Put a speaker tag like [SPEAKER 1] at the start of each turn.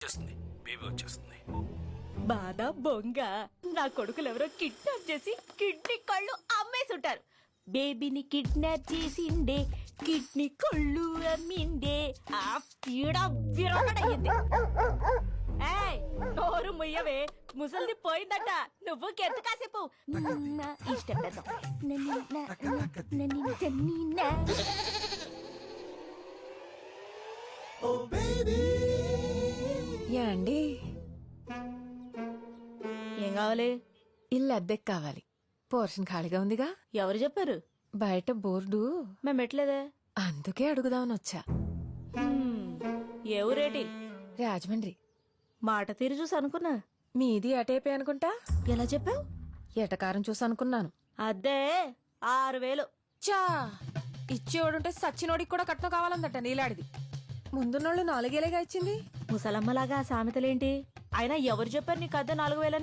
[SPEAKER 1] వచ్చేస్తుంది, బేబీ వచ్చేస్తుంది.
[SPEAKER 2] బాధ బొంగ నా కొడుకులు ఎవరో కిడ్నాప్ చేసి కిడ్నీ కళ్ళు అమ్మేసుంటారు. బేబీని కిడ్నాప్ చేసిండే, కిడ్నీ కళ్ళు అమ్మిండే. ఆ పీడ విరగడయ్యింది. ఏయ్, నోరు ముయ్యవే, ముసలిది పోయిందట. నువ్వు కెత్తు కాసేపు ఇష్టం
[SPEAKER 3] యాండి
[SPEAKER 2] ఏం కావాలి?
[SPEAKER 3] ఇల్లు అద్దెకి కావాలి. పోర్షన్ ఖాళీగా ఉందిగా.
[SPEAKER 2] ఎవరు చెప్పారు?
[SPEAKER 3] బయట బోర్డు.
[SPEAKER 2] మేము ఎట్లేదే.
[SPEAKER 3] అందుకే అడుగుదామని వచ్చా.
[SPEAKER 2] ఏ ఊరేటి?
[SPEAKER 3] రాజమండ్రి.
[SPEAKER 2] మాట తీరు చూసి అనుకున్నా.
[SPEAKER 3] మీది అటేపే అనుకుంటా.
[SPEAKER 2] ఎలా చెప్పావు?
[SPEAKER 3] ఎటకారం చూసి అనుకున్నాను.
[SPEAKER 2] అద్దే 6000.
[SPEAKER 3] చా ఇచ్చేవాడుంటే సచ్చినోడికి కూడా కట్నం కావాలందట నీలాడిది. ముందున్నోళ్ళు 4,000గా ఇచ్చింది.
[SPEAKER 2] ముసలమ్మలాగా సామెతలేంటి? అయినా ఎవరు చెప్పారు నీకు అద్దె 4000?